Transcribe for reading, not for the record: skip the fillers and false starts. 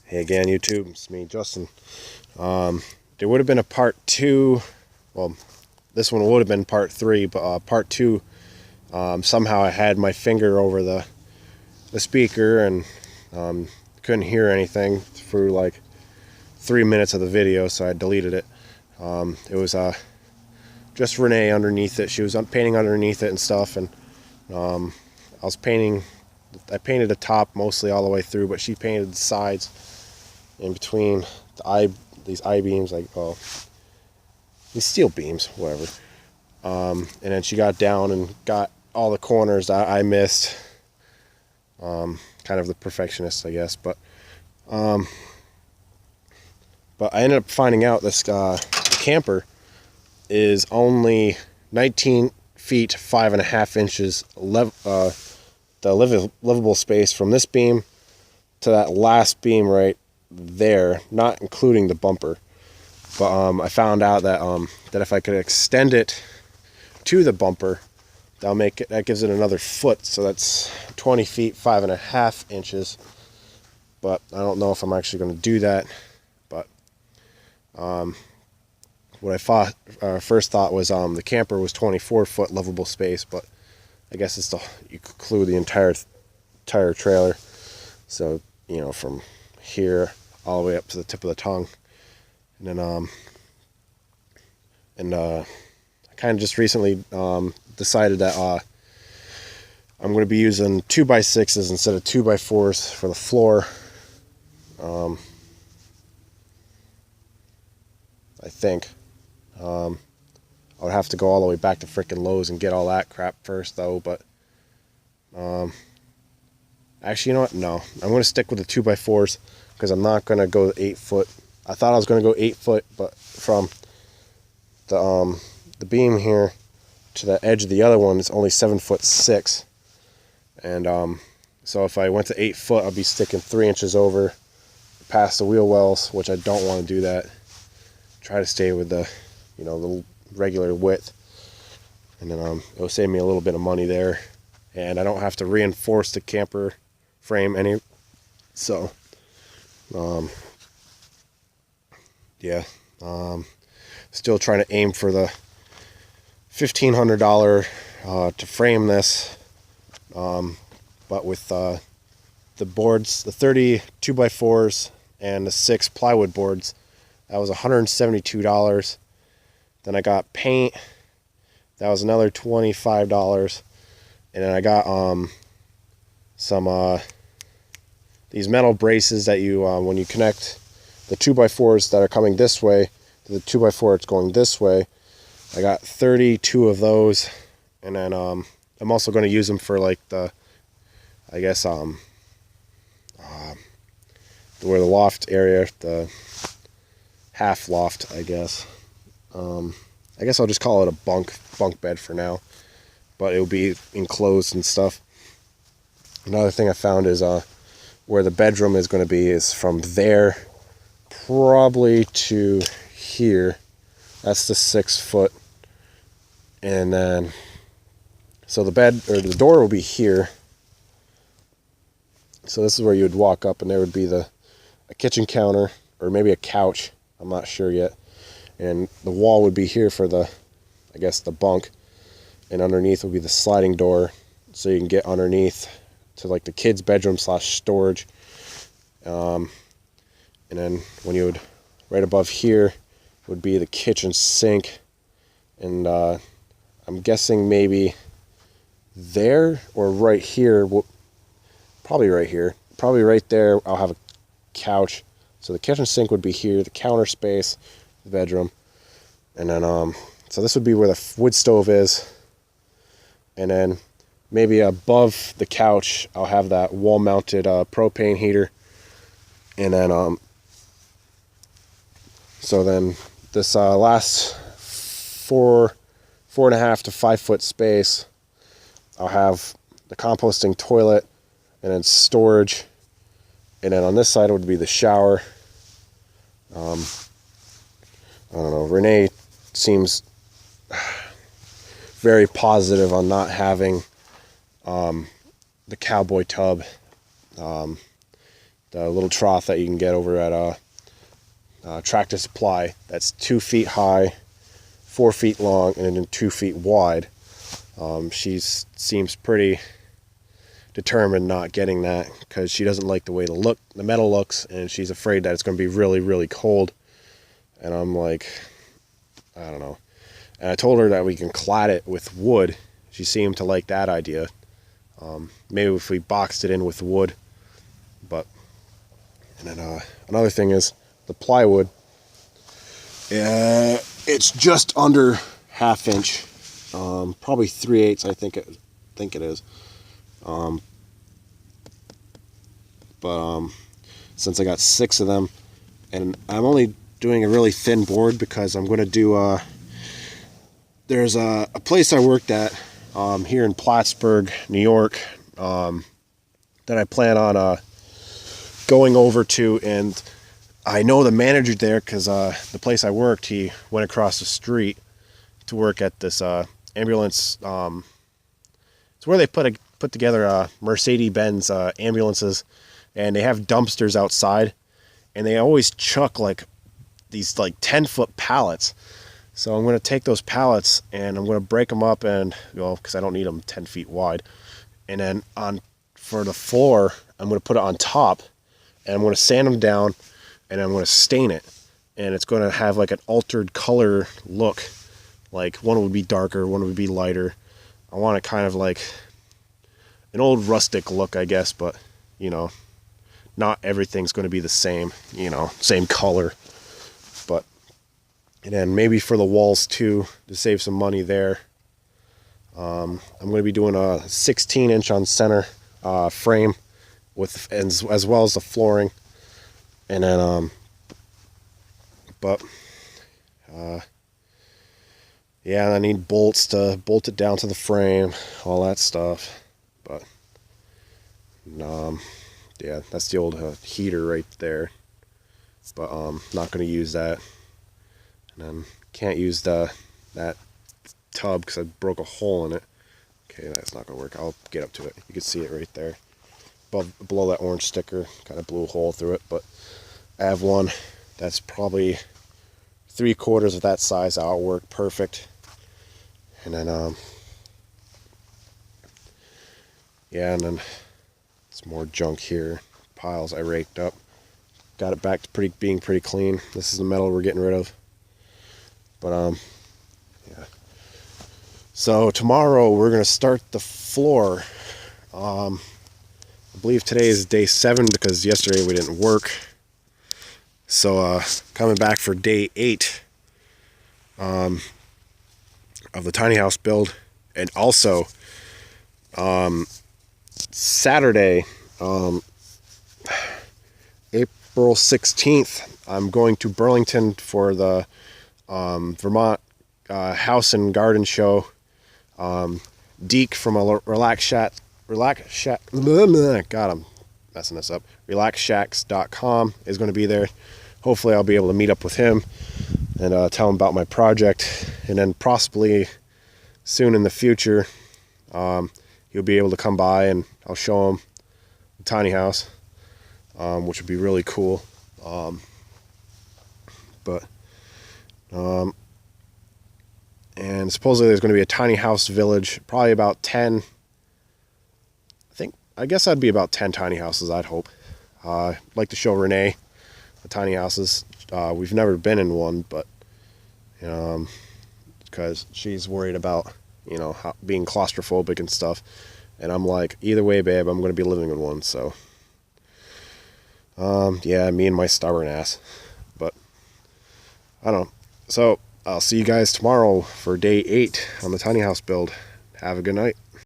Hey again, YouTube. It's me, Justin. There would have been a part 2. Well, this one would have been part 3, but part 2, somehow I had my finger over the speaker and couldn't hear anything through like 3 minutes of the video, so I deleted it. It was just Renee underneath it. She was painting underneath it and stuff, and I painted the top mostly all the way through, but she painted the sides in between these I-beams, like, oh, these steel beams, whatever. And then she got down and got all the corners that I missed. Kind of the perfectionist, I guess. But I ended up finding out this camper is only 19 feet 5.5 inches the livable space from this beam to that last beam right there, not including the bumper. But I found out that that if I could extend it to the bumper, that gives it another foot, so that's 20 feet 5.5 inches. But I don't know if I'm actually going to do that. But what I first thought was the camper was 24 foot livable space, but I guess it's you could include the entire trailer. So, you know, from here all the way up to the tip of the tongue. And then I kind of just recently decided that I'm going to be using 2x6s instead of 2x4s for the floor. I think I would have to go all the way back to frickin' Lowe's and get all that crap first, though. But actually, you know what? No, I'm going to stick with the 2x4s because I'm not going to go 8 foot. I thought I was going to go 8 foot, but from the beam here to the edge of the other one is only 7'6", and so if I went to 8 foot, I'd be sticking 3 inches over past the wheel wells, which I don't want to do that. Try to stay with the, you know, the regular width, and then it'll save me a little bit of money there, and I don't have to reinforce the camper frame any. So, yeah, still trying to aim for the $1,500 to frame this, but with the boards, the 30 2x4s and the 6 plywood boards, that was $172. Then I got paint, that was another $25, and then I got some these metal braces that you when you connect the 2x4s that are coming this way to the 2x4 it's going this way. I got 32 of those, and then I'm also going to use them for like the, I guess where the loft area, the half loft, I guess. I guess I'll just call it a bunk bed for now, but it'll be enclosed and stuff. Another thing I found is where the bedroom is going to be is from there probably to here. That's the 6 foot, and then so the bed or the door will be here. So this is where you would walk up, and there would be a kitchen counter or maybe a couch. I'm not sure yet. And the wall would be here for the, I guess, the bunk, and underneath would be the sliding door, so you can get underneath to like the kids' bedroom / storage. And then when you would, right above here would be the kitchen sink, and I'm guessing maybe there or right here, probably right here, probably right there, I'll have a couch. So the kitchen sink would be here, the counter space, the bedroom, and then so this would be where the wood stove is, and then maybe above the couch I'll have that wall-mounted propane heater, and then so then this last 4.5 to 5 foot space, I'll have the composting toilet, and then storage, and then on this side would be the shower. I don't know, Renee seems very positive on not having the cowboy tub the little trough that you can get over at Tractor Supply. That's 2 feet high, 4 feet long, and then 2 feet wide. She seems pretty determined not getting that because she doesn't like the way the metal looks, and she's afraid that it's going to be really, really cold. And I'm like, I don't know. And I told her that we can clad it with wood. She seemed to like that idea. Maybe if we boxed it in with wood. But, and then another thing is the plywood. It's just under 1/2 inch. Probably 3/8. I think it is. But since I got 6 of them, and I'm only doing a really thin board because I'm going to do there's a place I worked at here in Plattsburgh, New York, that I plan on going over to, and I know the manager there because the place I worked, he went across the street to work at this ambulance. It's where they put together Mercedes-Benz ambulances, and they have dumpsters outside, and they always chuck like these like 10-foot pallets. So I'm going to take those pallets and I'm going to break them up, and because I don't need them 10 feet wide, and then for the floor I'm going to put it on top, and I'm going to sand them down, and I'm going to stain it, and it's going to have like an altered color look. Like one would be darker, one would be lighter. I want it kind of like an old rustic look, I guess, but not everything's going to be the same, same color. But, and then maybe for the walls too, to save some money there, I'm going to be doing a 16-inch on center frame with as well as the flooring. And then yeah, I need bolts to bolt it down to the frame, all that stuff. But yeah, that's the old heater right there. But not going to use that. And then can't use that tub because I broke a hole in it. Okay, that's not going to work. I'll get up to it. You can see it right there. Below that orange sticker, kind of blew a hole through it. But I have one that's probably 3/4 of that size. That'll work perfect. And then yeah, and then some more junk here, piles I raked up. Got it back to being pretty clean. This is the metal we're getting rid of. But yeah. So tomorrow we're gonna start the floor. I believe today is day 7 because yesterday we didn't work. So coming back for day 8 of the tiny house build, and also Saturday, April 16th, I'm going to Burlington for the Vermont House and Garden Show. Deke from a Relax Shack, God, I'm messing this up. RelaxShacks.com is going to be there. Hopefully I'll be able to meet up with him and tell him about my project, and then possibly soon in the future he'll be able to come by and I'll show him the tiny house, which would be really cool. And supposedly there's going to be a tiny house village, probably about 10. I guess that'd be about 10 tiny houses, I'd hope. I'd like to show Renee the tiny houses. We've never been in one, but because she's worried about being claustrophobic and stuff, and I'm like, either way, babe, I'm going to be living in one. So yeah, me and my stubborn ass. But I don't know. So I'll see you guys tomorrow for day 8 on the tiny house build. Have a good night.